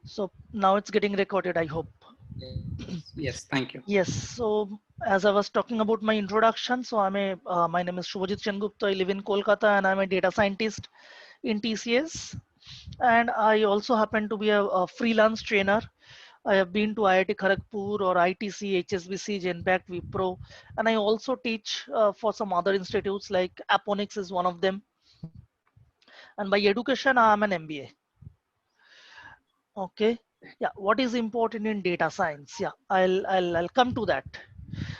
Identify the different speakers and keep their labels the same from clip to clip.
Speaker 1: So now it's getting recorded, I hope.
Speaker 2: Yes, yes, thank you.
Speaker 1: Yes. So as I was talking about my introduction, so my name is Shubhajit Chengupta. I live in Kolkata and I'm a data scientist in TCS. And I also happen to be a freelance trainer. I have been to IIT Kharagpur or ITC, HSBC, Genpact, Wipro, and I also teach for some other institutes like Aponics is one of them. And by education, I am an MBA. Okay. Yeah. What is important in data science? Yeah, I'll come to that.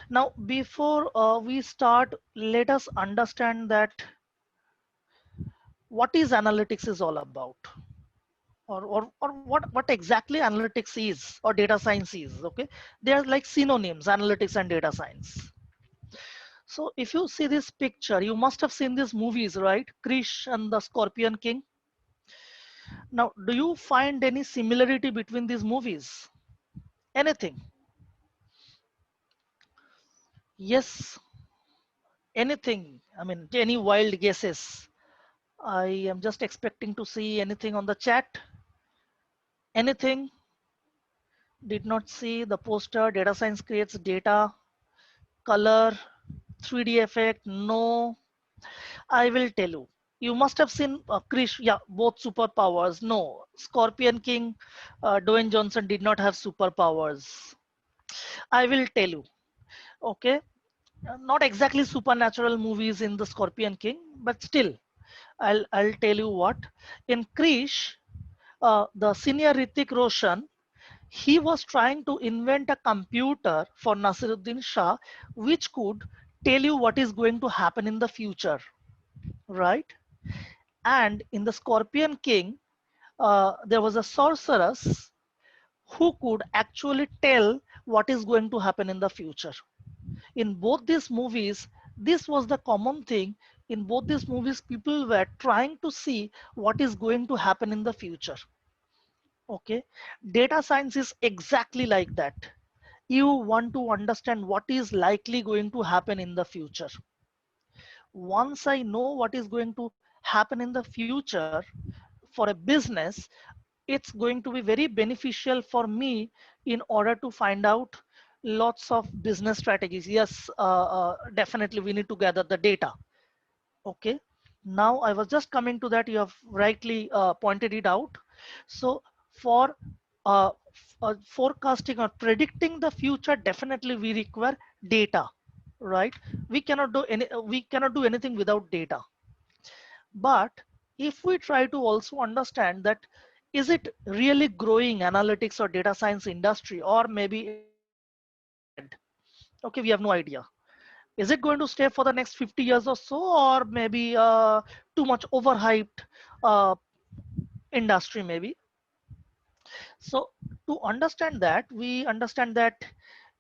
Speaker 1: Now, before we start, let us understand that what is analytics is all about, or what exactly analytics is or data science is. Okay, they are like synonyms, analytics and data science. So, if you see this picture, you must have seen these movies, right? Krish and the Scorpion King. Now, do you find any similarity between these movies? Anything? Yes, anything. I mean, any wild guesses? I am just expecting to see anything on the chat. Anything? Did not see the poster. Data science creates data, color, 3D effect. No, I will tell you. You must have seen Krish. Yeah, both superpowers. No, Scorpion King, Dwayne Johnson did not have superpowers. I will tell you. Okay, not exactly supernatural movies in the Scorpion King, but still, I'll tell you what. In Krish, the senior Ritik Roshan, he was trying to invent a computer for Nasiruddin Shah, which could tell you what is going to happen in the future, right? And in the Scorpion King, there was a sorceress who could actually tell what is going to happen in the future. In both these movies, this was the common thing. In both these movies, people were trying to see what is going to happen in the future. Okay, data science is exactly like that. You want to understand what is likely going to happen in the future. Once I know what is going to happen in the future for a business, it's going to be very beneficial for me in order to find out lots of business strategies. Yes, definitely we need to gather the data. Okay, now I was just coming to that. You have rightly pointed it out. So for forecasting or predicting the future, definitely we require data, right? We cannot do anything without data. But if we try to also understand that, is it really growing analytics or data science industry, or maybe it's going to stay dead? Okay, we have no idea. Is it going to stay for the next 50 years or so, or maybe too much overhyped uh, industry maybe? So to understand that, we understand that,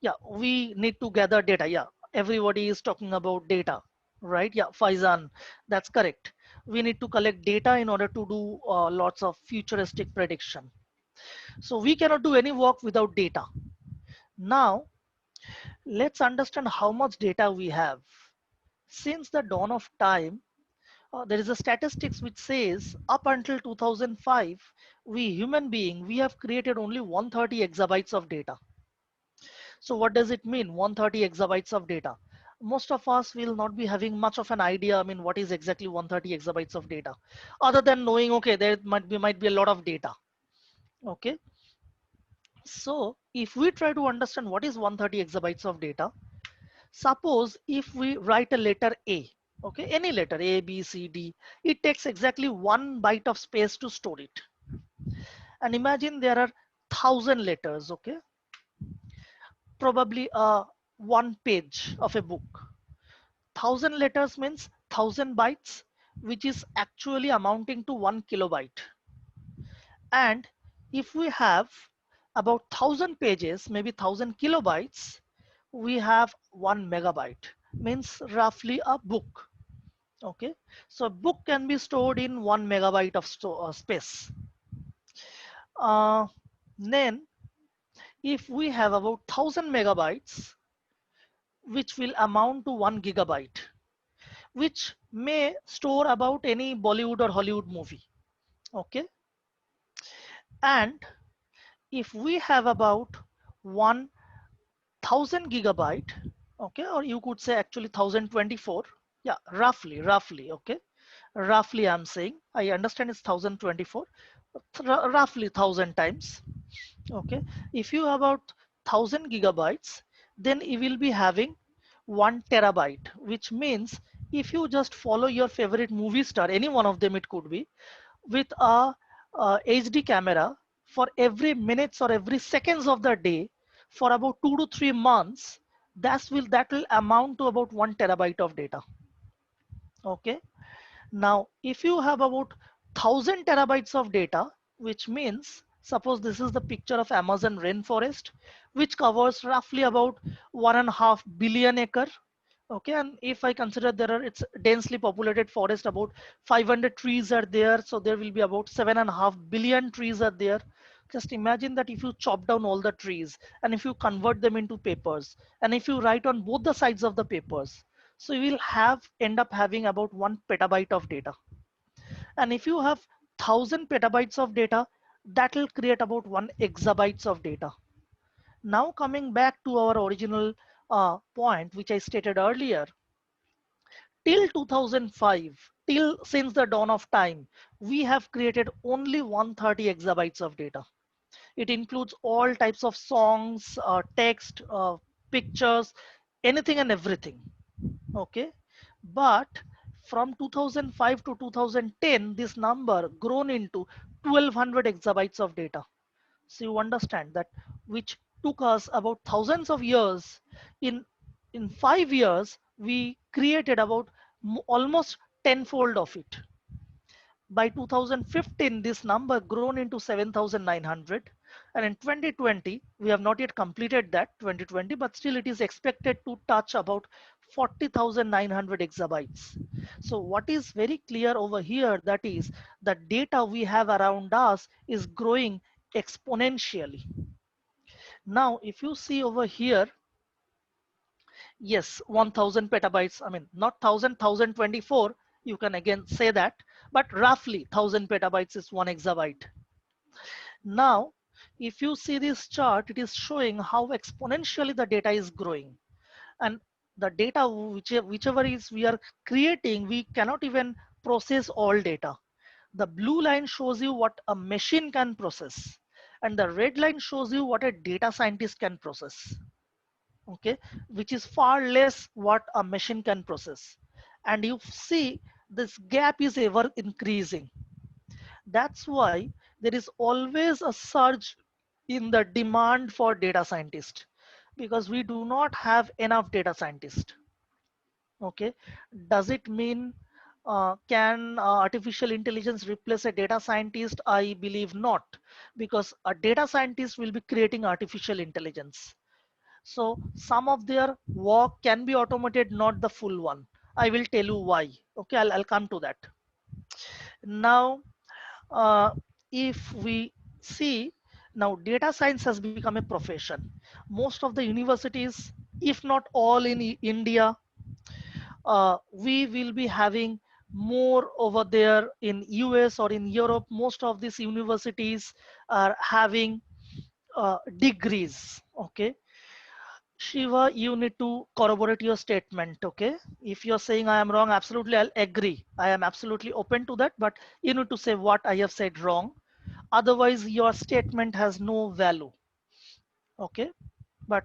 Speaker 1: yeah, we need to gather data. Yeah, everybody is talking about data, right? Yeah, Faizan, that's correct. We need to collect data in order to do lots of futuristic prediction. So we cannot do any work without data. Now let's understand how much data we have. Since the dawn of time, there is a statistics which says up until 2005, we human being, we have created only 130 exabytes of data. So what does it mean, 130 exabytes of data? Most of us will not be having much of an idea. I mean, what is exactly 130 exabytes of data, other than knowing, okay, there might be a lot of data. Okay, so if we try to understand what is 130 exabytes of data, suppose if we write a letter A, okay, any letter A, B, C, D, it takes exactly 1 byte of space to store it. And imagine there are 1,000 letters, okay, probably 1 page of a book. 1,000 letters means 1,000 bytes, which is actually amounting to 1 kilobyte. And if we have about 1,000 pages, maybe 1,000 kilobytes, we have 1 megabyte, means roughly a book. Okay, so a book can be stored in 1 megabyte of space. Uh, then if we have about 1,000 megabytes, which will amount to 1 gigabyte, which may store about any Bollywood or Hollywood movie. Okay, and if we have about 1000 gigabyte, okay, or you could say actually 1024, yeah, roughly, okay, roughly I'm saying, I understand it's 1024, roughly 1000 times, okay. If you have about 1000 gigabytes, then you will be having 1 terabyte, which means if you just follow your favorite movie star, any one of them it could be, with a HD camera for every minutes or every seconds of the day for about 2 to 3 months, that will amount to about 1 terabyte of data. Okay. Now, if you have about 1000 terabytes of data, which means suppose this is the picture of Amazon rainforest, which covers roughly about 1.5 billion acre. Okay, and if I consider it's densely populated forest, about 500 trees are there, so there will be about 7.5 billion trees are there. Just imagine that if you chop down all the trees and if you convert them into papers, and if you write on both the sides of the papers, so you will end up having about 1 petabyte of data. And if you have 1000 petabytes of data, that will create about 1 exabytes of data. Now coming back to our original point, which I stated earlier, till 2005, till since the dawn of time, we have created only 130 exabytes of data. It includes all types of songs, text, pictures, anything and everything. Okay, but from 2005 to 2010, this number grown into 1200 exabytes of data. So you understand that, which took us about thousands of years. In 5 years, we created about almost tenfold of it. By 2015, this number grown into 7,900, and in 2020 we have not yet completed that 2020, but still it is expected to touch about 40,900 exabytes. So what is very clear over here, that is the data we have around us is growing exponentially. Now if you see over here, yes, 1000 petabytes, I mean not 1024, you can again say that, but roughly 1000 petabytes is 1 exabyte. Now if you see this chart, it is showing how exponentially the data is growing. And the data whichever is we are creating, we cannot even process all data. The blue line shows you what a machine can process, and the red line shows you what a data scientist can process. Okay, which is far less what a machine can process. And you see this gap is ever increasing. That's why there is always a surge in the demand for data scientists, because we do not have enough data scientists. Okay, does it mean can artificial intelligence replace a data scientist? I believe not, because a data scientist will be creating artificial intelligence. So some of their work can be automated, not the full one. I will tell you why. Okay, I'll come to that. Now, uh, if we see, now data science has become a profession. Most of the universities, if not all in India, we will be having more over there in US or in Europe. Most of these universities are having degrees. Okay, Shiva, you need to corroborate your statement. Okay, if you're saying I am wrong, absolutely I'll agree. I am absolutely open to that, but you need to say what I have said wrong. Otherwise, your statement has no value. Okay, but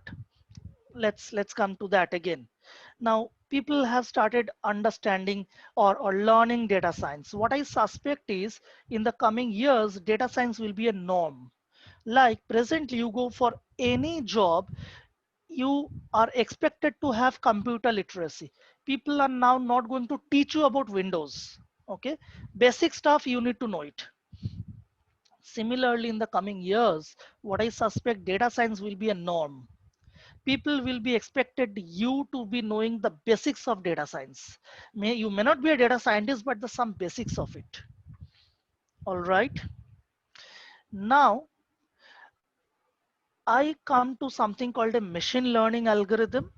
Speaker 1: let's come to that again. Now people have started understanding or learning data science. What I suspect is in the coming years data science will be a norm. Like presently you go for any job, you are expected to have computer literacy. People are now not going to teach you about Windows. Okay, basic stuff you need to know it. Similarly, in the coming years, what I suspect, data science will be a norm. People will be expected you to be knowing the basics of data science. You may not be a data scientist, but the some basics of it. All right. Now I come to something called a machine learning algorithm.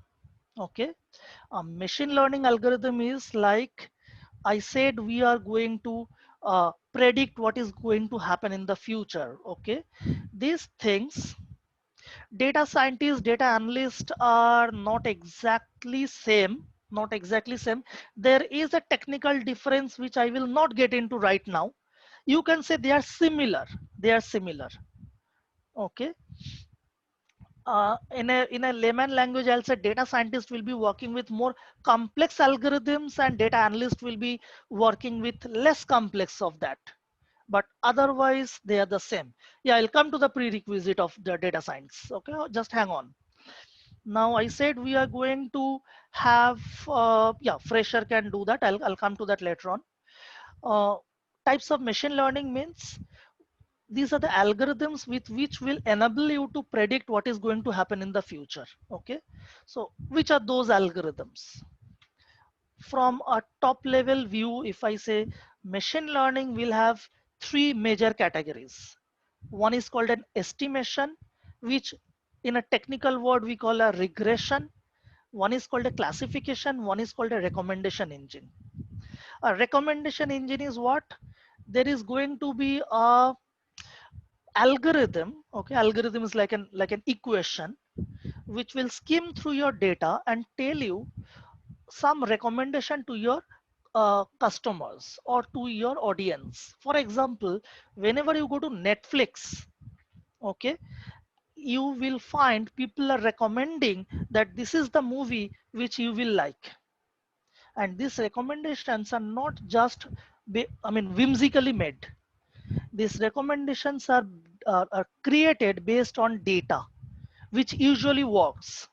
Speaker 1: Okay. A machine learning algorithm is like I said, we are going to predict what is going to happen in the future. Okay, these things, data scientists, data analysts are not exactly same. Not exactly same. There is a technical difference which I will not get into right now. You can say they are similar. They are similar. Okay. In a layman language, I'll say data scientists will be working with more complex algorithms, and data analyst will be working with less complex of that. But otherwise, they are the same. Yeah, I'll come to the prerequisite of the data science. Okay, just hang on. Now I said we are going to have, yeah, fresher can do that. I'll come to that later on. Uh, Types of machine learning means these are the algorithms with which will enable you to predict what is going to happen in the future. Okay, so which are those algorithms? From a top level view, if I say machine learning will have three major categories. One is called an estimation, which in a technical word we call a regression. One is called a classification, one is called a recommendation engine. A recommendation engine is what? There is going to be a algorithm. Okay, algorithm is like an equation which will skim through your data and tell you some recommendation to your customers or to your audience. For example, whenever you go to Netflix, okay, you will find people are recommending that this is the movie which you will like. And these recommendations are not just whimsically made. These recommendations are created based on data which usually works.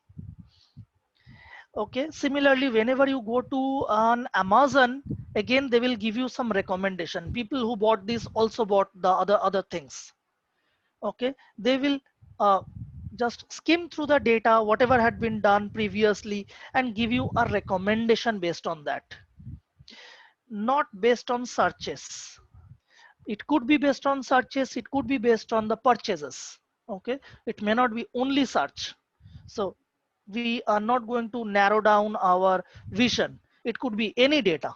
Speaker 1: Okay, similarly, whenever you go to an Amazon, again they will give you some recommendation. People who bought this also bought the other things. Okay, they will uh, just skim through the data whatever had been done previously and give you a recommendation based on that, not based on searches. It could be based on searches, it could be based on the purchases. Okay, it may not be only search. So we are not going to narrow down our vision. It could be any data.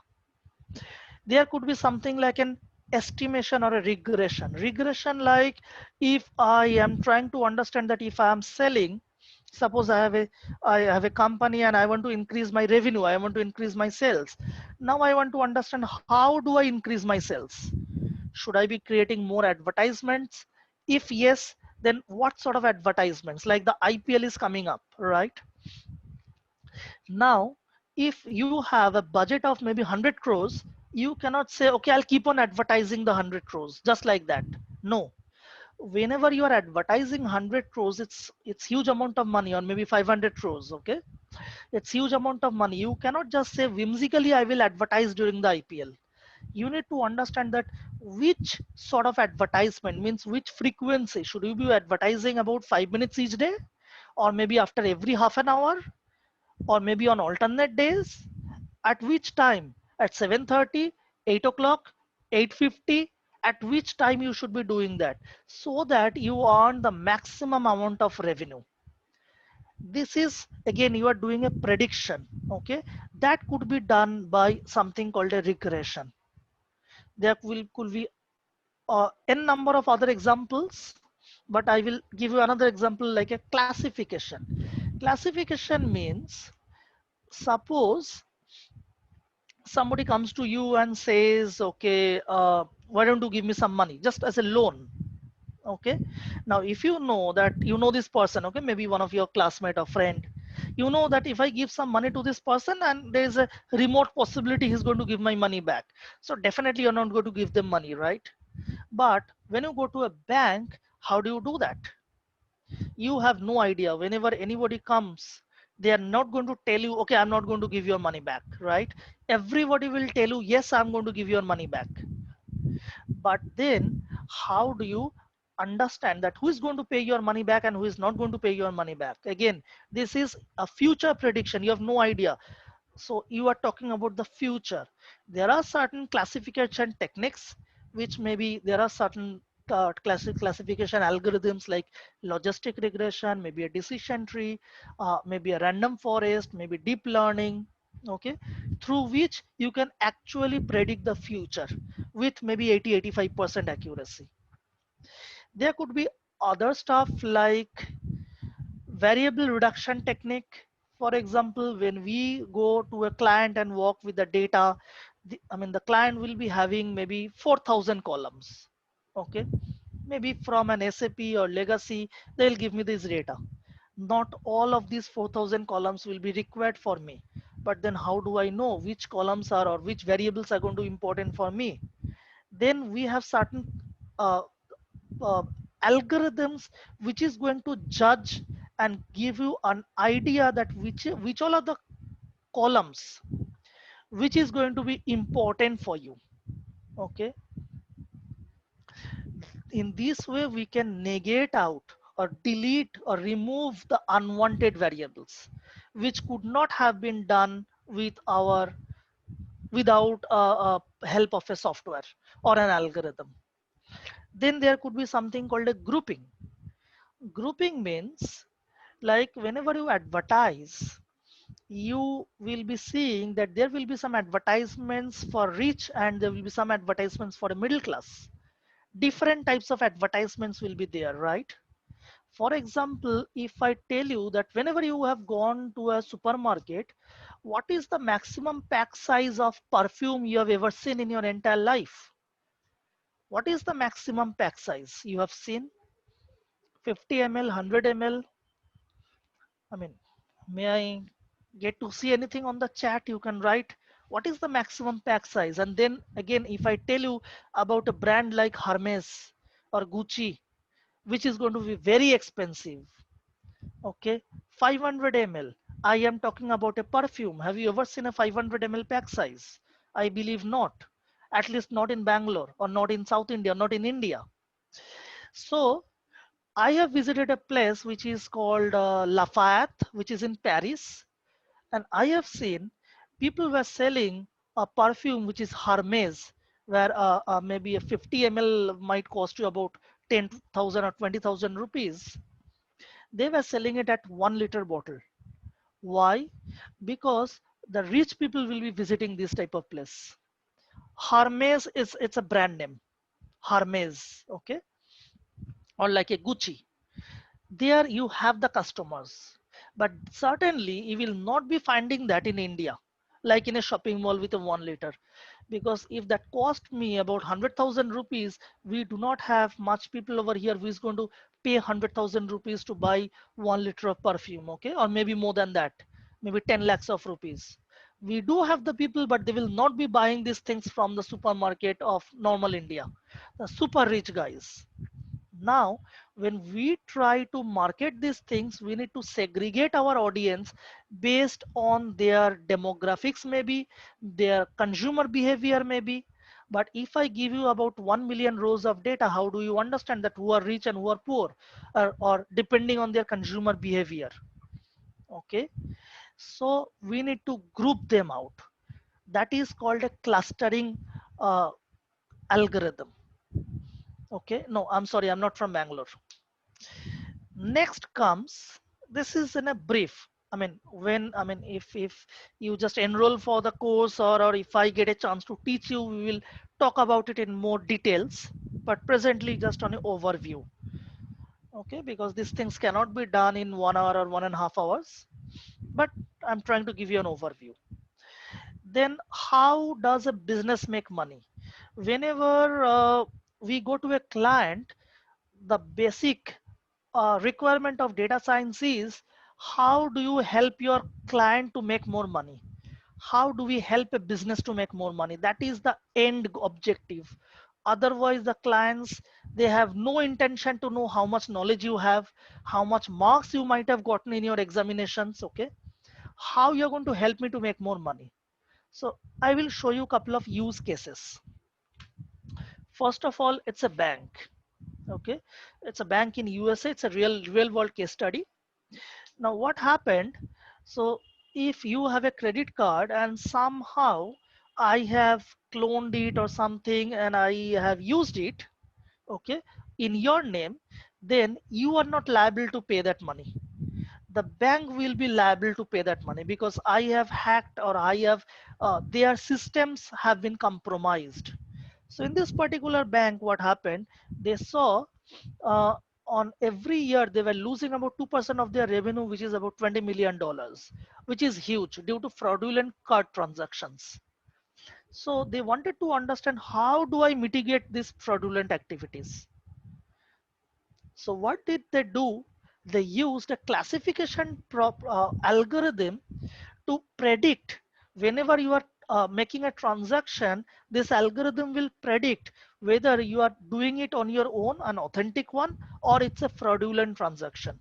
Speaker 1: There could be something like an estimation or a regression, like if I am trying to understand that if I am selling, suppose I have a company and I want to increase my revenue, I want to increase my sales. Now I want to understand, how do I increase my sales? Should I be creating more advertisements? If yes, then what sort of advertisements? Like the IPL is coming up, right? Now, if you have a budget of maybe 100 crores, you cannot say, okay, I'll keep on advertising the 100 crores just like that. No. Whenever you are advertising 100 crores, it's huge amount of money, or maybe 500 crores, okay? It's huge amount of money. You cannot just say whimsically, I will advertise during the IPL. You need to understand that which sort of advertisement means which frequency. Should you be advertising about 5 minutes each day, or maybe after every half an hour, or maybe on alternate days? At which time? At 7:30, 8 o'clock, 8:50? At which time you should be doing that, so that you earn the maximum amount of revenue? This is, again, you are doing a prediction. Okay, that could be done by something called a regression. There could be n number of other examples, but I will give you another example, like a classification. Classification means, suppose somebody comes to you and says, okay, why don't you give me some money just as a loan? Okay, now if you know that you know this person, okay, maybe one of your classmate or friend, you know that if I give some money to this person and there is a remote possibility he's going to give my money back, so definitely you're not going to give them money, right? But when you go to a bank, how do you do that? You have no idea. Whenever anybody comes, they are not going to tell you, okay, I'm not going to give your money back, right? Everybody will tell you, yes, I'm going to give your money back. But then how do you understand that who is going to pay your money back and who is not going to pay your money back? Again, this is a future prediction. You have no idea. So you are talking about the future. There are certain classification techniques, which maybe there are certain classification algorithms like logistic regression, maybe a decision tree, maybe a random forest, maybe deep learning. okay, through which you can actually predict the future with maybe 80-85% accuracy. There could be other stuff like variable reduction technique. For example, when we go to a client and work with the data, the client will be having maybe 4,000 columns. Okay, maybe from an SAP or legacy, they'll give me this data. Not all of these 4,000 columns will be required for me. But then how do I know which columns are or which variables are going to be important for me? Then we have certain uh, uh, algorithms which is going to judge and give you an idea that which all are the columns which is going to be important for you. Okay, in this way we can negate out or delete or remove the unwanted variables which could not have been done without help of a software or an algorithm. Then there could be something called a grouping. Grouping means, like, whenever you advertise, you will be seeing that there will be some advertisements for rich and there will be some advertisements for the middle class. Different types of advertisements will be there, right? For example, if I tell you that whenever you have gone to a supermarket, what is the maximum pack size of perfume you have ever seen in your entire life? What is the maximum pack size you have seen? 50 ml, 100 ml? I mean, may I get to see anything on the chat? You can write what is the maximum pack size. And then again, if I tell you about a brand like Hermes or Gucci, which is going to be very expensive, okay, 500 ml. I am talking about a perfume. Have you ever seen a 500 ml pack size? I believe not. At least not in Bangalore or not in South India, not in India. So I have visited a place which is called Lafayette, which is in Paris, and I have seen people were selling a perfume which is Hermes, where maybe a 50 ml might cost you about 10,000 or 20,000 rupees. They were selling it at 1 liter bottle. Why? Because the rich people will be visiting this type of place. Hermes is it's a brand name. Hermes, okay, or like a Gucci. There you have the customers, but certainly you will not be finding that in India, like in a shopping mall with a 1 liter. Because if that cost me about 100,000 rupees, we do not have much people over here who is going to pay 100,000 rupees to buy 1 liter of perfume, okay, or maybe more than that, maybe 10 lakhs of rupees. We do have the people, but they will not be buying these things from the supermarket of normal India, the super rich guys. Now, when we try to market these things, we need to segregate our audience based on their demographics, maybe their consumer behavior, maybe. But if I give you about 1 million rows of data, how do you understand that who are rich and who are poor, or depending on their consumer behavior? Okay, so we need to group them out. That is called a clustering uh, algorithm. Okay, no, I'm sorry, I'm not from Bangalore. Next comes, this is in a brief. If you just enroll for the course, or if I get a chance to teach you, we will talk about it in more details, but presently just on an overview. Okay, because these things cannot be done in 1 hour or 1.5 hours, but I'm trying to give you an overview. Then how does a business make money? Whenever we go to a client, the basic requirement of data science is, how do you help your client to make more money? How do we help a business to make more money? That is the end objective. Otherwise the clients, they have no intention to know how much knowledge you have, how much marks you might have gotten in your examinations. Okay, how you're going to help me to make more money? So I will show you a couple of use cases. First of all, it's a bank. Okay, it's a bank in USA. It's a real world case study. Now what happened, so if you have a credit card and somehow I have cloned it or something and I have used it, okay, in your name, then you are not liable to pay that money. the bank will be liable to pay that money because I have hacked or I have their systems have been compromised. So in this particular bank, what happened? They saw uh, on every year they were losing about 2% of their revenue, which is about $20 million, which is huge due to fraudulent card transactions. So they wanted to understand how do I mitigate these fraudulent activities. So what did they do? They used a classification algorithm to predict whenever you are making a transaction. This algorithm will predict whether you are doing it on your own, an authentic one, or it's a fraudulent transaction.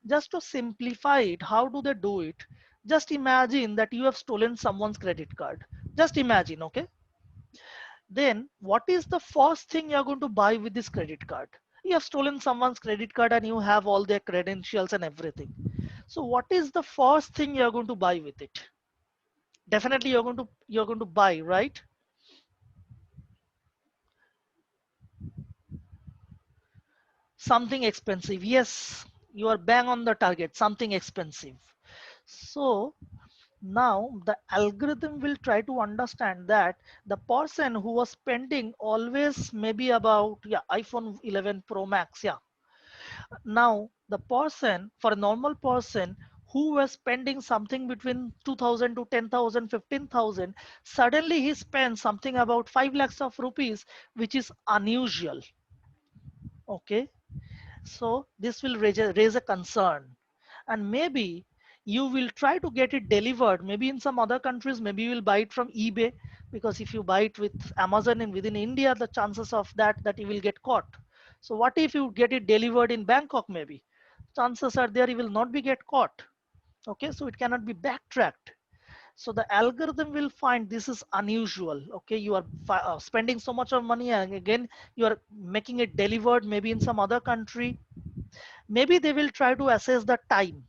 Speaker 1: Just to simplify it, how do they do it? Just imagine that you have stolen someone's credit card. Just imagine, okay? Then what is the first thing you're going to buy with this credit card? You have stolen someone's credit card and you have all their credentials and everything. So what is the first thing you're going to buy with it? Definitely you're going to buy, right? Something expensive. Yes, you are bang on the target, something expensive. So now the algorithm will try to understand that the person who was spending always maybe about, yeah, iPhone 11 Pro Max, yeah. Now the person, for a normal person who was spending something between 2000 to 10,000, 15,000, suddenly he spends something about 5 lakhs of rupees, which is unusual. Okay, so this will raise a concern, and maybe you will try to get it delivered. Maybe in some other countries, maybe you will buy it from eBay, because if you buy it with Amazon and within India, the chances of that you will get caught. So what if you get it delivered in Bangkok? Maybe chances are there you will not be get caught. Okay, so it cannot be backtracked. So the algorithm will find this is unusual. Okay, you are spending so much of money, and again you are making it delivered maybe in some other country. Maybe they will try to assess the time.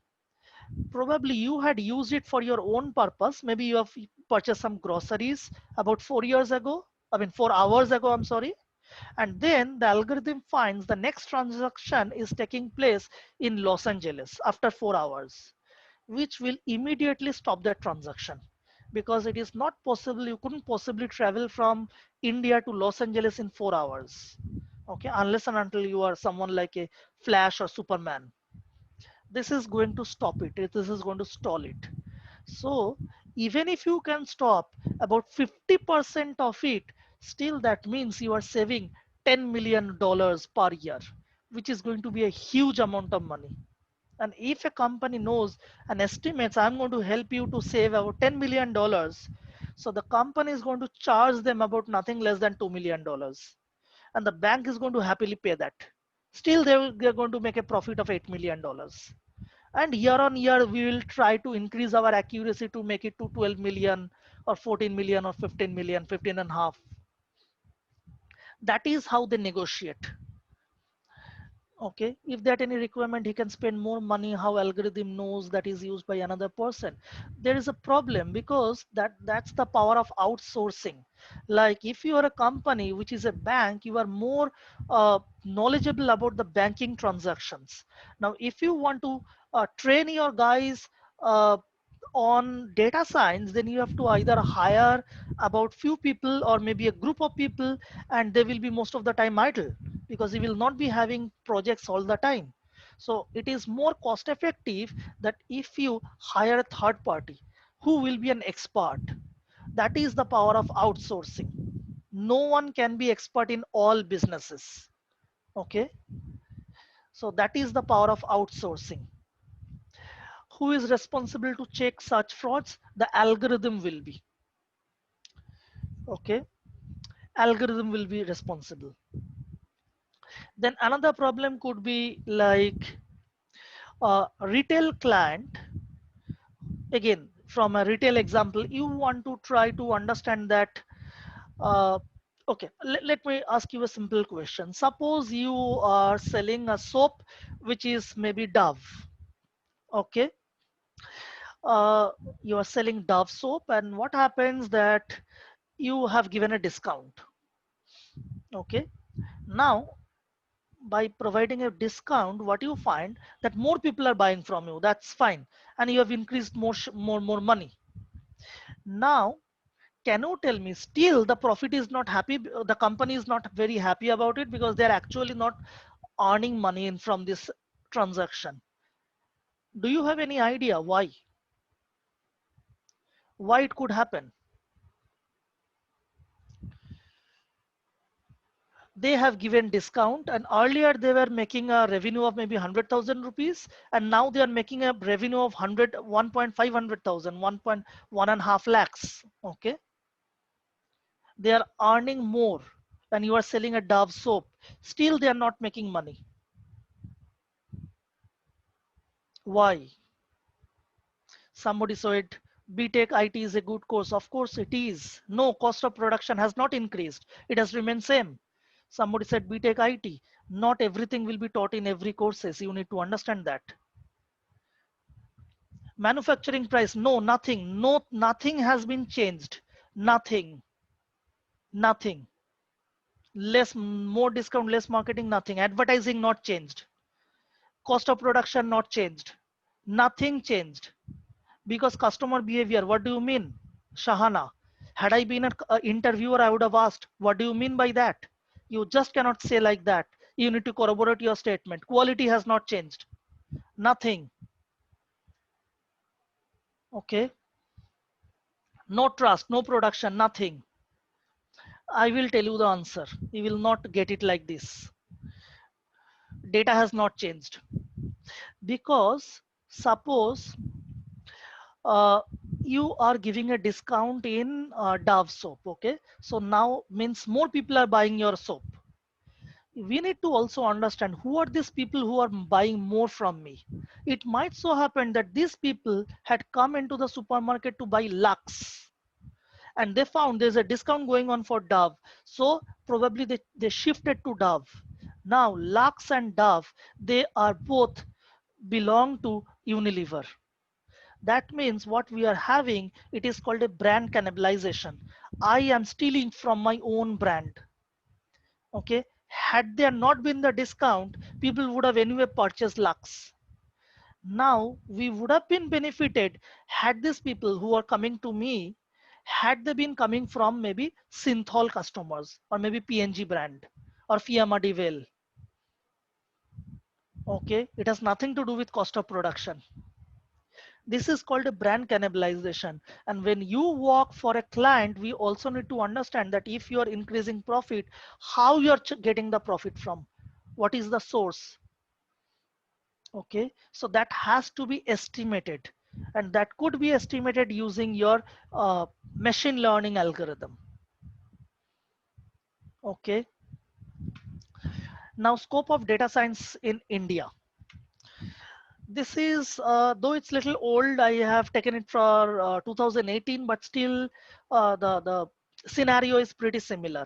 Speaker 1: Probably you had used it for your own purpose. Maybe you have purchased some groceries about 4 years ago. I mean, 4 hours ago, I'm sorry. And then the algorithm finds the next transaction is taking place in Los Angeles after 4 hours, which will immediately stop that transaction, because it is not possible. You couldn't possibly travel from India to Los Angeles in 4 hours. Okay, unless and until you are someone like a Flash or Superman. This is going to stop it. This is going to stall it. So even if you can stop about 50% of it, still that means you are saving $10 million per year, which is going to be a huge amount of money. And if a company knows and estimates, I'm going to help you to save about $10 million, so the company is going to charge them about nothing less than $2 million, and the bank is going to happily pay that. Still they're going to make a profit of $8 million, and year on year we will try to increase our accuracy to make it to 12 million or 14 million or 15 million, 15 and a half. That is how they negotiate. Okay, if that any requirement, he can spend more money. How algorithm knows that is used by another person? There is a problem, because that's the power of outsourcing. Like if you are a company which is a bank, you are more knowledgeable about the banking transactions. Now if you want to train your guys uh, on data science, then you have to either hire about few people or maybe a group of people, and they will be most of the time idle, because you will not be having projects all the time. So it is more cost effective that if you hire a third party who will be an expert. That is the power of outsourcing. No one can be expert in all businesses. Okay, so that is the power of outsourcing. Who is responsible to check such frauds? The algorithm will be. Okay, algorithm will be responsible. Then another problem could be like a retail client. Again, from a retail example, you want to try to understand that. uh, okay, let me ask you a simple question. Suppose you are selling a soap which is maybe Dove. Okay, you are selling Dove soap, and what happens that you have given a discount. Okay, now by providing a discount, what you find that more people are buying from you. That's fine, and you have increased more money. Now, can you tell me still the profit is not happy? The company is not very happy about it because they are actually not earning money in from this transaction. Do you have any idea why it could happen? They have given discount, and earlier they were making a revenue of maybe 100,000 rupees, and now they are making a revenue of 1.500,000, 1.1.5 lakhs. Okay, they are earning more, and you are selling a Dove soap. Still, they are not making money. Why? Somebody said BTech IT is a good course. Of course it is. No, cost of production has not increased. It has remained same. Somebody said BTech IT. Not everything will be taught in every courses. You need to understand that. Manufacturing price, no, nothing. No, nothing has been changed. Nothing. Nothing. Less, more discount, less marketing, nothing. Advertising not changed. Cost of production not changed. Nothing changed. Because customer behavior, what do you mean, Shahana? Had I been an interviewer, I would have asked, what do you mean by that? You just cannot say like that. You need to corroborate your statement. Quality has not changed. Nothing. Okay. No trust, no production, nothing. I will tell you the answer. You will not get it like this. Data has not changed. Because suppose uh, you are giving a discount in Dove soap. Okay. So now means more people are buying your soap. We need to also understand who are these people who are buying more from me. It might so happen that these people had come into the supermarket to buy Lux, and they found there's a discount going on for Dove. So probably they shifted to Dove. Now Lux and Dove, they are both belong to Unilever. That means what we are having, it is called a brand cannibalization. I am stealing from my own brand. Okay, had there not been the discount, people would have anyway purchased Lux. Now we would have been benefited had these people who are coming to me, had they been coming from maybe Synthol customers or maybe PNG brand or Fiamma Deville. Okay, it has nothing to do with cost of production. This is called a brand cannibalization. And when you work for a client, we also need to understand that if you are increasing profit, how you are getting the profit from, what is the source. Okay, so that has to be estimated, and that could be estimated using your machine learning algorithm. Okay, now scope of data science in India. This is though it's little old, I have taken it for 2018, but still the scenario is pretty similar.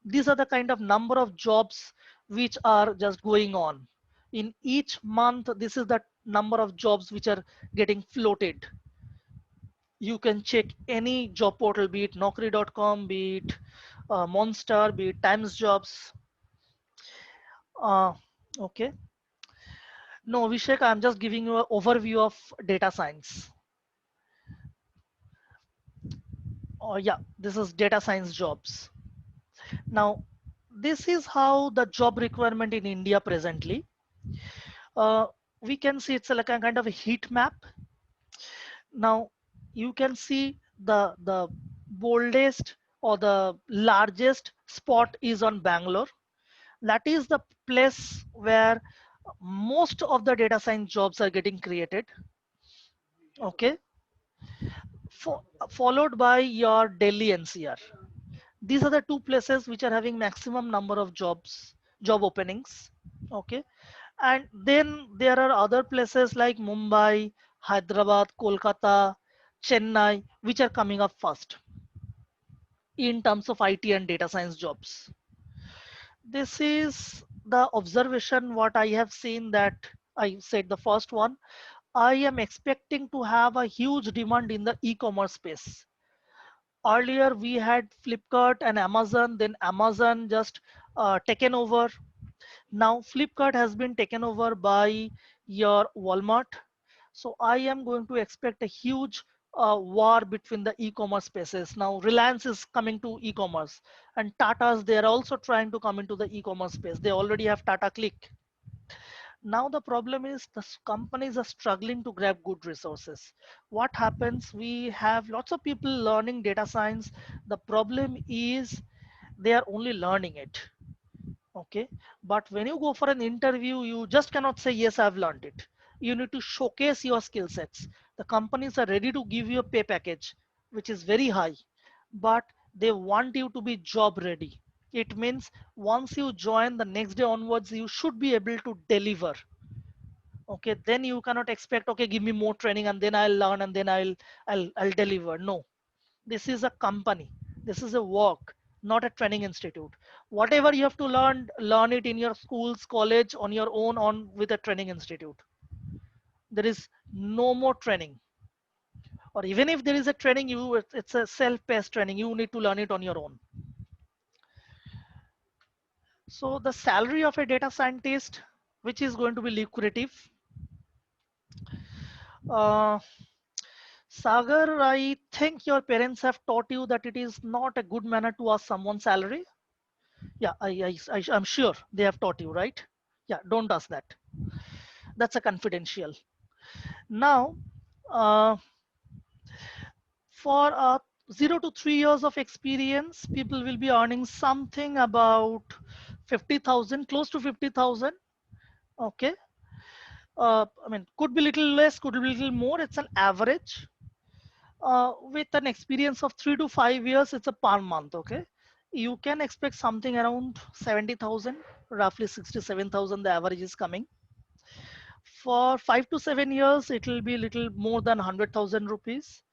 Speaker 1: These are the kind of number of jobs which are just going on in each month. This is the number of jobs which are getting floated. You can check any job portal, be it naukri.com, be it Monster, be it Times Jobs. uh, okay, no, Vishek, I'm just giving you an overview of data science. Yeah, this is data science jobs. Now, this is how the job requirement in India presently. Uh, we can see it's like a kind of a heat map. Now, you can see the boldest or the largest spot is on Bangalore. That is the place where most of the data science jobs are getting created. Okay, followed by your Delhi NCR. These are the two places which are having maximum number of job openings. Okay, and then there are other places like Mumbai, Hyderabad, Kolkata, Chennai, which are coming up first in terms of IT and data science jobs. This is the observation what I have seen, that I said the first one. I am expecting to have a huge demand in the e-commerce space. Earlier we had Flipkart and Amazon, then Amazon just taken over. Now Flipkart has been taken over by your Walmart. So I am going to expect a huge war between the e-commerce spaces. Now Reliance is coming to e-commerce, and Tata's, they are also trying to come into the e-commerce space. They already have Tata Click. Now the problem is the companies are struggling to grab good resources. What happens? We have lots of people learning data science. The problem is they are only learning it. Okay, but when you go for an interview, you just cannot say yes, I've learned it. You need to showcase your skill sets. The companies are ready to give you a pay package which is very high, but they want you to be job ready. It means once you join, the next day onwards you should be able to deliver. Okay, then you cannot expect, okay, give me more training and then I'll learn and then I'll deliver. No, this is a company, this is a work, not a training institute. Whatever you have to learn it in your schools, college, on your own, on with a training institute. There is no more training. Or even if there is a training, it's a self-paced training, you need to learn it on your own. So the salary of a data scientist, which is going to be lucrative, uh, Sagar, I think your parents have taught you that it is not a good manner to ask someone's salary. Yeah, I'm sure they have taught you, right? Yeah, don't ask that. That's a confidential. Now, uh, for 0 to 3 years of experience, people will be earning something about 50,000, close to 50,000. Okay. I mean, could be little less, could be little more. It's an average. With an experience of 3 to 5 years, it's a per month. Okay. You can expect something around 70,000, roughly 67,000. The average is coming. For 5 to 7 years, it will be little more than 100,000 rupees.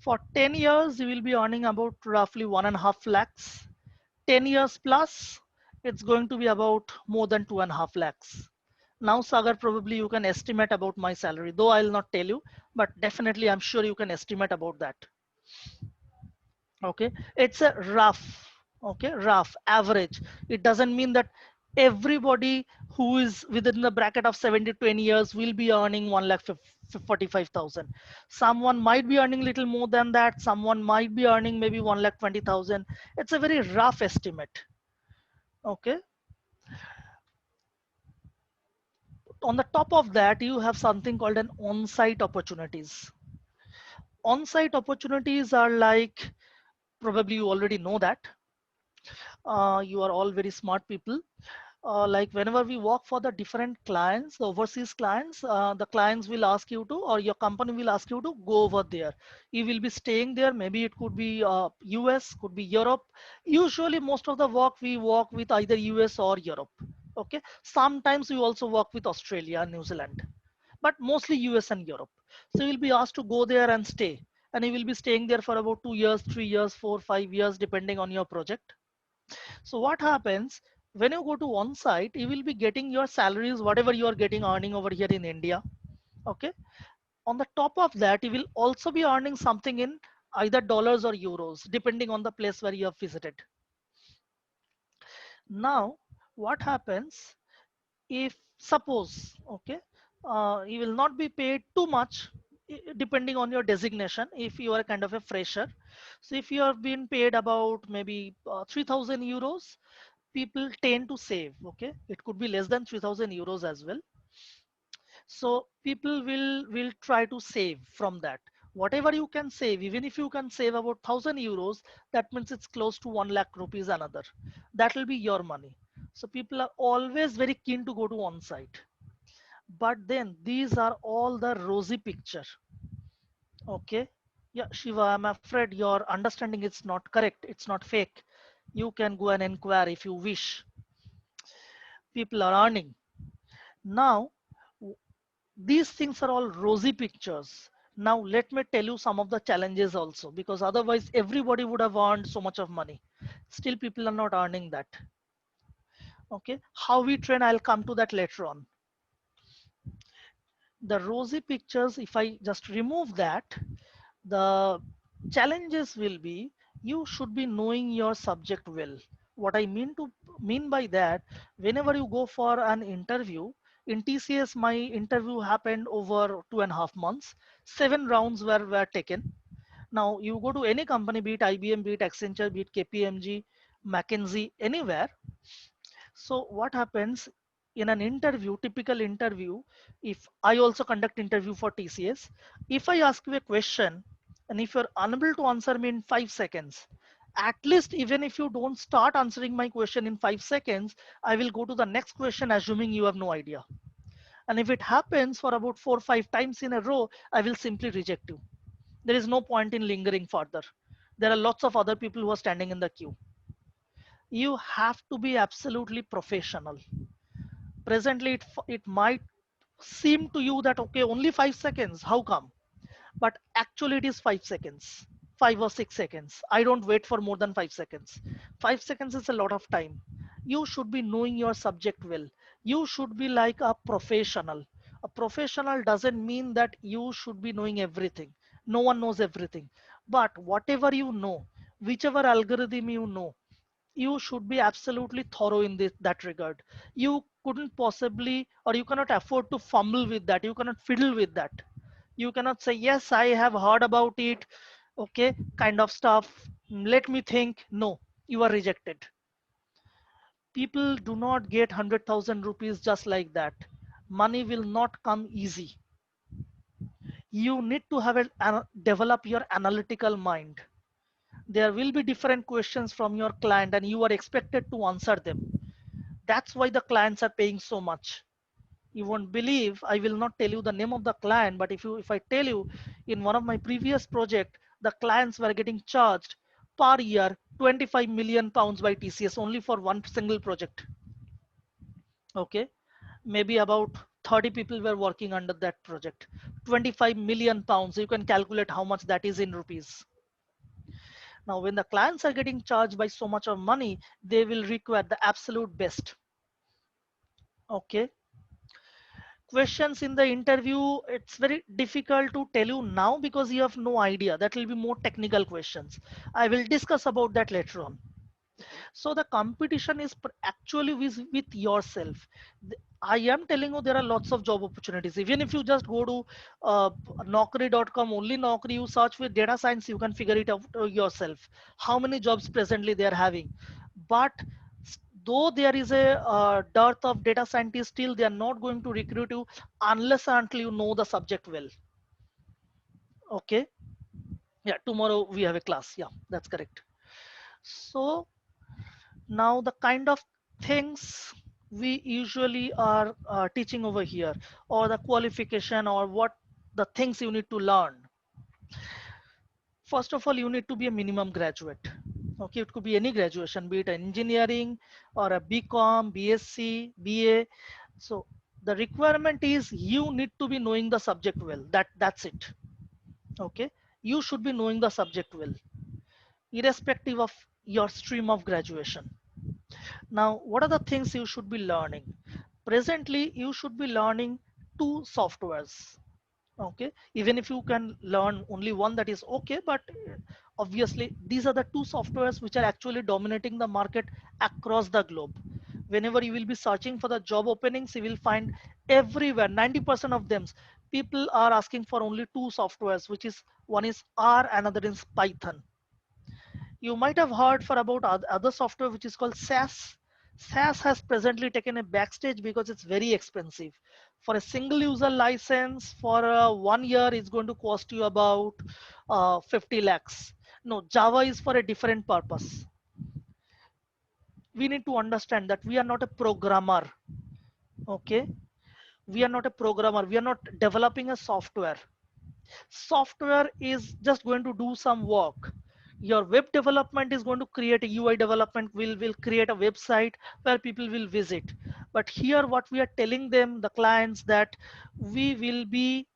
Speaker 1: For 10 years, you will be earning about roughly 1.5 lakhs. 10 years plus, it's going to be about more than 2.5 lakhs. Now, Sagar, probably you can estimate about my salary, though I'll not tell you, but definitely I'm sure you can estimate about that. Okay, it's a rough, okay, rough average. It doesn't mean that everybody who is within the bracket of 7 to 20 years will be earning 1,45,000. Someone might be earning little more than that, someone might be earning maybe 1,20,000. It's a very rough estimate. Okay, on the top of that, you have something called an on-site opportunities. On-site opportunities are like, probably you already know that, you are all very smart people. Like whenever we work for the different clients, the overseas clients, the clients will ask you to, or your company will ask you to go over there. You will be staying there. Maybe it could be US, could be Europe. Usually most of the work we work with either US or Europe. Okay. Sometimes we also work with Australia and New Zealand, but mostly US and Europe. So you'll be asked to go there and stay. And you will be staying there for about 2 years, 3 years, 4, 5 years, depending on your project. So what happens when you go to on site, you will be getting your salaries, whatever you are getting earning over here in India. Okay. On the top of that, you will also be earning something in either dollars or euros, depending on the place where you have visited. Now, what happens if suppose, okay, you will not be paid too much depending on your designation if you are kind of a fresher. So if you have been paid about maybe 3,000 euros, people tend to save. Okay, it could be less than 3,000 euros as well. So people will try to save from that. Whatever you can save, even if you can save about 1,000 euros, that means it's close to 1 lakh rupees another. That will be your money. So people are always very keen to go to on site. But then these are all the rosy picture. Okay. Yeah, Shiva, I'm afraid your understanding is not correct, it's not fake. You can go and inquire if you wish. People are earning. Now, these things are all rosy pictures. Now, let me tell you some of the challenges also, because otherwise, everybody would have earned so much of money. Still, people are not earning that. Okay, how we train, I'll come to that later on. The rosy pictures, if I just remove that, the challenges will be you should be knowing your subject well. What I mean by that, whenever you go for an interview in TCS, my interview happened over 2.5 months. 7 rounds were taken. Now you go to any company, be it IBM, be it Accenture, be it KPMG, McKinsey, anywhere. So what happens in an interview, typical interview, if I also conduct interview for TCS, if I ask you a question and if you're unable to answer me in 5 seconds, at least even if you don't start answering my question in 5 seconds, I will go to the next question assuming you have no idea. And if it happens for about 4 or 5 times in a row, I will simply reject you. There is no point in lingering further. There are lots of other people who are standing in the queue. You have to be absolutely professional. Presently it might seem to you that okay, only 5 seconds, how come? But actually it is 5 seconds, 5 or 6 seconds. I don't wait for more than 5 seconds. 5 seconds is a lot of time. You should be knowing your subject well. You should be like a professional. A professional doesn't mean that you should be knowing everything. No one knows everything, but whatever you know, whichever algorithm you know, you should be absolutely thorough in that regard. You couldn't possibly, or you cannot afford to fumble with that. You cannot fiddle with that. You cannot say yes, I have heard about it, okay, kind of stuff, let me think. No, you are rejected. People do not get 100,000 rupees just like that. Money will not come easy. You need to have develop your analytical mind. There will be different questions from your client and you are expected to answer them. That's why the clients are paying so much. You won't believe, I will not tell you the name of the client, but if I tell you, in one of my previous project, the clients were getting charged per year 25 million pounds by TCS only for one single project. Okay, maybe about 30 people were working under that project. 25 million pounds, you can calculate how much that is in rupees. Now when the clients are getting charged by so much of money, they will require the absolute best. Okay, questions in the interview, it's very difficult to tell you now because you have no idea. That will be more technical questions. I will discuss about that later on. So the competition is actually with yourself. I am telling you there are lots of job opportunities. Even if you just go to naukri.com, only Naukri, you search with data science, you can figure it out yourself how many jobs presently they are having. But though there is a dearth of data scientists, still they are not going to recruit you unless and until you know the subject well. Okay, yeah, tomorrow we have a class, yeah, that's correct. So now the kind of things we usually are teaching over here, or the qualification, or what the things you need to learn. First of all, you need to be a minimum graduate. Okay, it could be any graduation, be it engineering or a BCom, BSc, BA. So the requirement is you need to be knowing the subject well. That's it. Okay, you should be knowing the subject well, irrespective of your stream of graduation. Now, what are the things you should be learning? Presently, you should be learning two softwares. Okay, even if you can learn only one, that is okay, but obviously these are the two softwares which are actually dominating the market across the globe. Whenever you will be searching for the job openings, you will find everywhere 90% of them people are asking for only two softwares, which is one is R, another is Python. You might have heard for about other software which is called SAS. SAS has presently taken a backstage because it's very expensive. For a single user license for 1 year, it's going to cost you about 50 lakhs. No, Java is for a different purpose. We need to understand that we are not a programmer. Okay, we are not a programmer. We are not developing a software. Software is just going to do some work. Your web development is going to create a UI development, will create a website where people will visit. But here what we are telling them, the clients, that we will be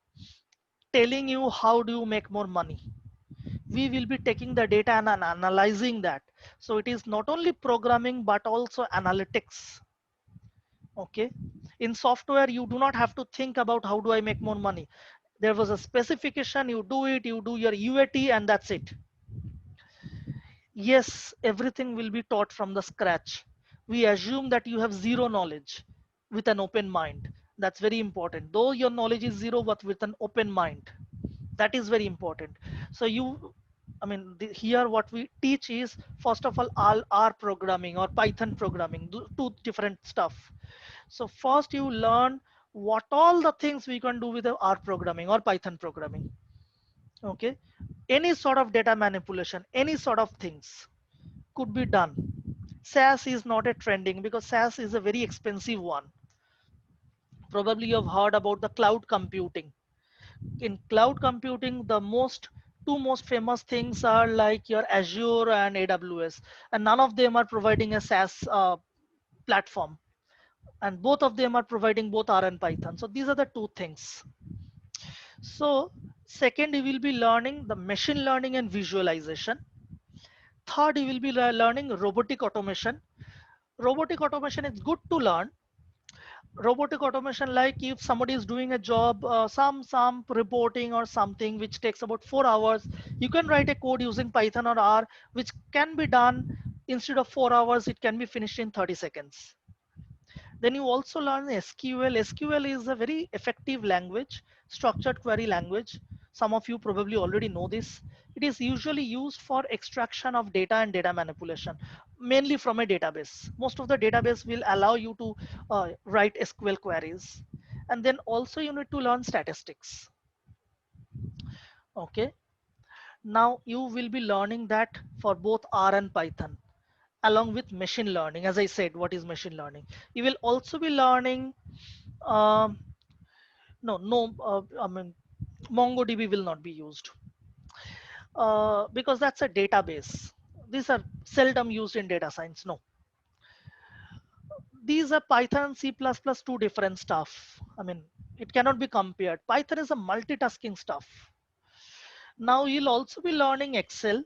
Speaker 1: telling you how do you make more money. We will be taking the data and analyzing that. So it is not only programming but also analytics. Okay, in software you do not have to think about how do I make more money. There was a specification, you do it, you do your UAT, and that's it. yes, everything will be taught from the scratch. We assume that you have zero knowledge with an open mind. That's very important. Though your knowledge is zero, but with an open mind. That is very important. So here what we teach is first of all R programming or Python programming, two different stuff. So first you learn what all the things we can do with the R programming or Python programming. Okay, any sort of data manipulation, any sort of things could be done. SaaS is not a trending because SaaS is a very expensive one. Probably you have heard about the cloud computing. In cloud computing, the two most famous things are like your Azure and AWS, and none of them are providing a SaaS platform, and both of them are providing both R and Python. So these are the two things. So second, you will be learning the machine learning and visualization. Third, you will be learning robotic automation. Robotic automation is good to learn. Robotic automation, like if somebody is doing a job, some reporting or something which takes about 4 hours, you can write a code using Python or R, which can be done instead of 4 hours, it can be finished in 30 seconds. Then you also learn SQL. SQL is a very effective language, structured query language. Some of you probably already know this. It is usually used for extraction of data and data manipulation, mainly from a database. Most of the database will allow you to write SQL queries. And then also you need to learn statistics. Okay. Now you will be learning that for both R and Python, along with machine learning. As I said, what is machine learning? You will also be learning um, no, MongoDB will not be used because that's a database. These are seldom used in data science. No, these are Python, C++, two different stuff. It cannot be compared. Python is a multitasking stuff. Now you'll also be learning Excel.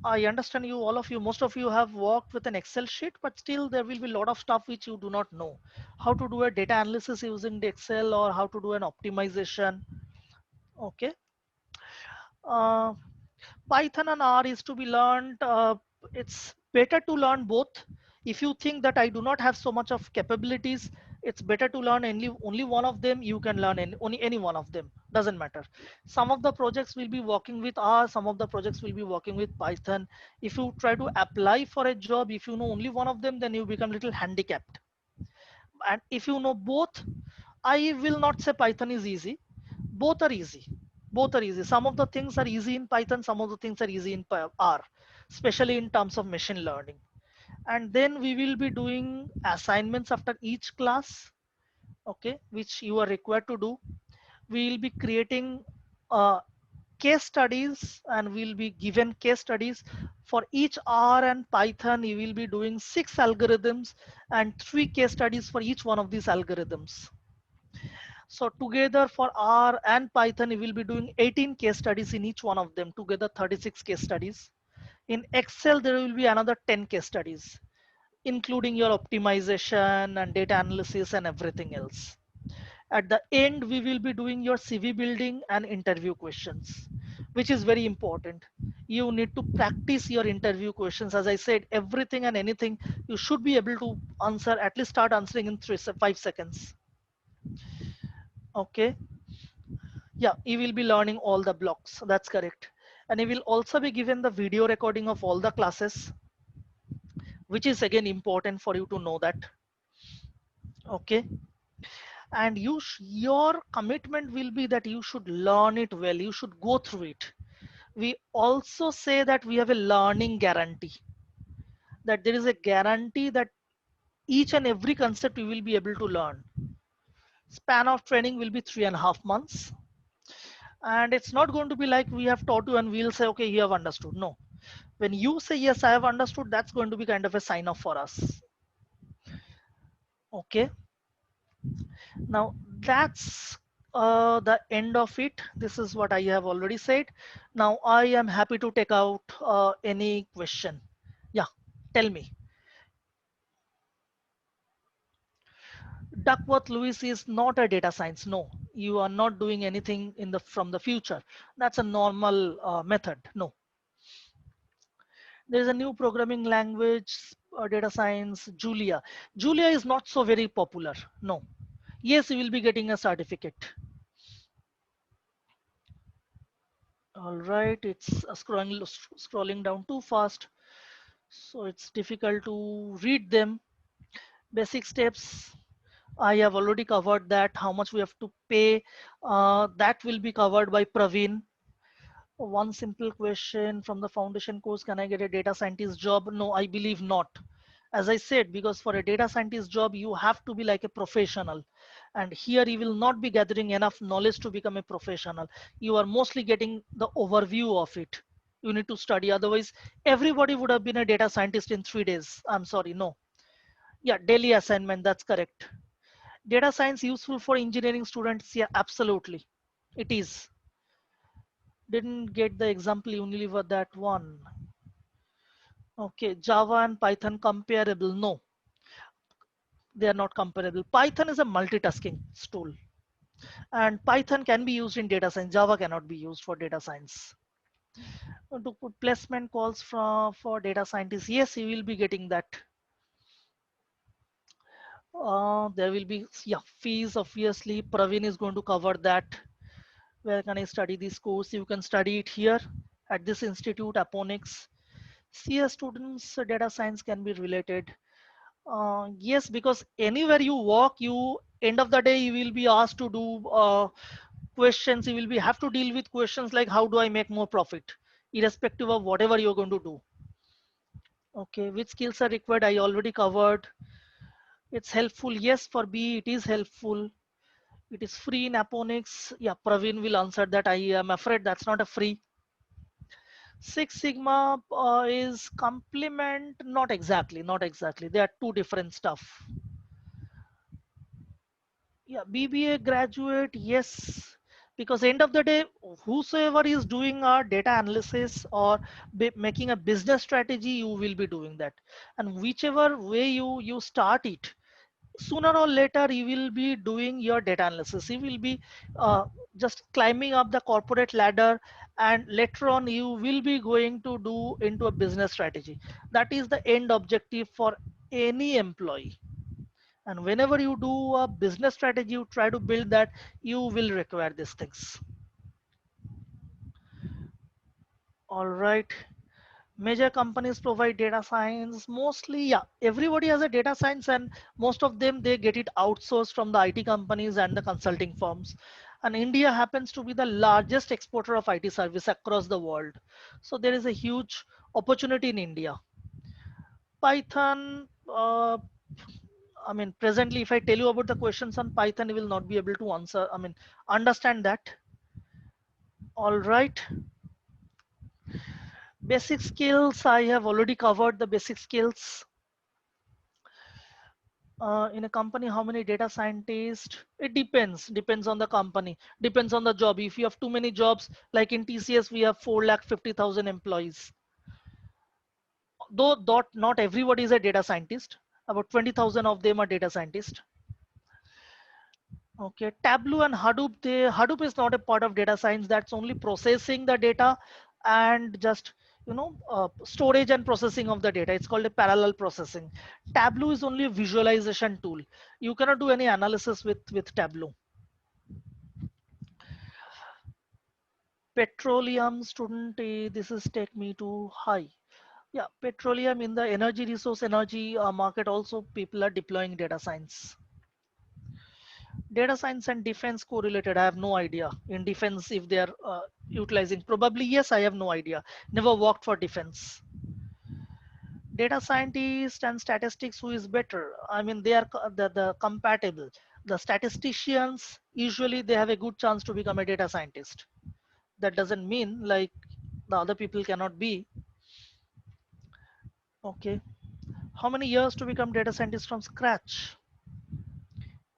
Speaker 1: I understand you, all of you, most of you have worked with an Excel sheet, but still there will be a lot of stuff which you do not know. How to do a data analysis using the Excel or how to do an optimization. Okay. Uh, Python and R is to be learned. It's better to learn both. If you think that I do not have so much of capabilities, it's better to learn only one of them. You can learn only any one of them. Doesn't matter. Some of the projects will be working with R. Some of the projects will be working with Python. If you try to apply for a job, if you know only one of them, then you become little handicapped. And if you know both, I will not say Python is easy. Both are easy. Both are easy. Some of the things are easy in Python, some of the things are easy in R, especially in terms of machine learning. And then we will be doing assignments after each class, okay, which you are required to do. We will be creating case studies and we'll be given case studies for each R and Python. You will be doing 6 algorithms and 3 case studies for each one of these algorithms. So together for R and Python, we will be doing 18 case studies in each one of them, together 36 case studies. In Excel, there will be another 10 case studies, including your optimization and data analysis and everything else. At the end, we will be doing your CV building and interview questions, which is very important. You need to practice your interview questions. As I said, everything and anything you should be able to answer, at least start answering in 5 seconds. Okay. Yeah, you will be learning all the blocks. That's correct. And you will also be given the video recording of all the classes, which is again important for you to know that. Okay. And your commitment will be that you should learn it well. You should go through it. We also say that we have a learning guarantee, that there is a guarantee that each and every concept you will be able to learn. Span of training will be 3.5 months. And it's not going to be like we have taught you and we'll say, okay, you have understood. No, when you say yes, I have understood, that's going to be kind of a sign off for us. Okay, now that's the end of it. This is what I have already said. Now I am happy to take out any question. Yeah, tell me. Duckworth Lewis is not a data science. No, you are not doing anything in the from the future. That's a normal method. No. There is a new programming language, data science, Julia. Julia is not so very popular. No. Yes, you will be getting a certificate. All right, it's scrolling down too fast, so it's difficult to read them. Basic steps, I have already covered that. How much we have to pay, that will be covered by Praveen. One simple question from the foundation course: can I get a data scientist job? No, I believe not. As I said, because for a data scientist job, you have to be like a professional. And here you will not be gathering enough knowledge to become a professional. You are mostly getting the overview of it. You need to study. Otherwise, everybody would have been a data scientist in 3 days. I'm sorry, no. Yeah, daily assignment, that's correct. Data science useful for engineering students? Yeah, absolutely. It is. Didn't get the example Unilever, that one. Okay, Java and Python comparable? No, they are not comparable. Python is a multitasking tool, and Python can be used in data science. Java cannot be used for data science. To put placement calls for data scientists, yes, you will be getting that. There will be, yeah, fees. Obviously, Praveen is going to cover that. Where can I study this course? You can study it here at this institute, Aponix. CS students, data science can be related. Yes, because anywhere you walk, you end of the day you will be asked to do questions. You will be have to deal with questions like how do I make more profit, irrespective of whatever you're going to do. Okay, which skills are required? I already covered. It's helpful. Yes, for B it is helpful. It is free in Aponix. Yeah, Praveen will answer that. I am afraid that's not a free. Six Sigma is complement. Not exactly. Not exactly. They are two different stuff. Yeah, BBA graduate, yes, because end of the day, whosoever is doing a data analysis or making a business strategy, you will be doing that. And whichever way you start it, sooner or later you will be doing your data analysis. You will be just climbing up the corporate ladder, and later on you will be going to do into a business strategy. That is the end objective for any employee. And whenever you do a business strategy, you try to build that, you will require these things. All right. Major companies provide data science. Mostly, yeah, everybody has a data science, and most of them they get it outsourced from the IT companies and the consulting firms. And India happens to be the largest exporter of IT service across the world. So there is a huge opportunity in India. Python, I mean, presently, if I tell you about the questions on Python, you will not be able to answer. I mean, understand that. All right. Basic skills, I have already covered the basic skills. In a company, how many data scientists? It depends on the company, depends on the job. If you have too many jobs, like in TCS, we have 4,50,000 employees. Though not everybody is a data scientist, about 20,000 of them are data scientists. Okay, Tableau and Hadoop, Hadoop is not a part of data science. That's only processing the data and just storage and processing of the data. It's called a parallel processing. Tableau is only a visualization tool. You cannot do any analysis with Tableau. Petroleum student, this is take me to high. Yeah, petroleum in the energy resource energy market also people are deploying data science. Data science and defense correlated, I have no idea. In defense, if they are utilizing, probably yes, I have no idea. Never worked for defense. Data scientist and statistics, who is better? I mean, they are the compatible. The statisticians usually they have a good chance to become a data scientist. That doesn't mean like the other people cannot be. Okay, how many years to become data scientist from scratch?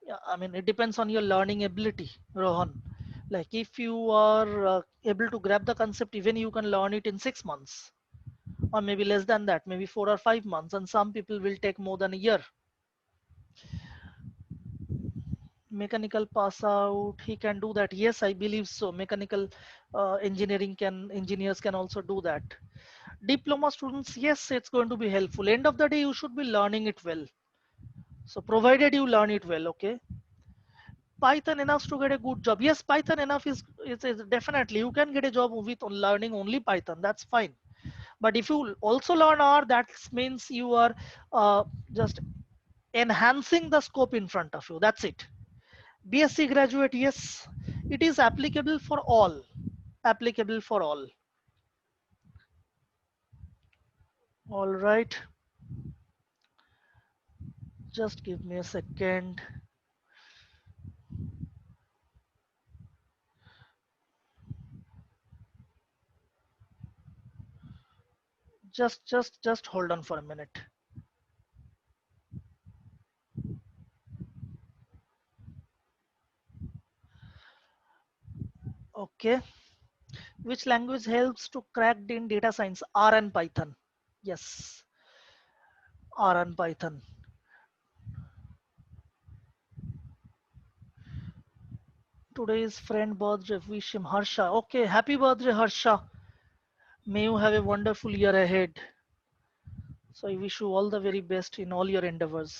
Speaker 1: Yeah, I mean, it depends on your learning ability, Rohan. Like if you are able to grab the concept, even you can learn it in 6 months, or maybe less than that, maybe 4 or 5 months. And some people will take more than a year. Mechanical pass out, he can do that. Yes, I believe so. Mechanical engineers can also do that. Diploma students, yes, it's going to be helpful. End of the day, you should be learning it well. So provided you learn it well, okay. Python enough to get a good job. Yes, Python enough is definitely you can get a job with learning only Python. That's fine. But if you also learn R, that means you are just enhancing the scope in front of you. That's it. BSc graduate, yes, it is applicable for all. Applicable for all. All right. Just give me a second. Just hold on for a minute. Okay. Which language helps to crack in data science? R and Python. Yes, R and Python. Today's friend birthday. Wish him Harsha. Okay, happy birthday, Harsha. May you have a wonderful year ahead. So I wish you all the very best in all your endeavors.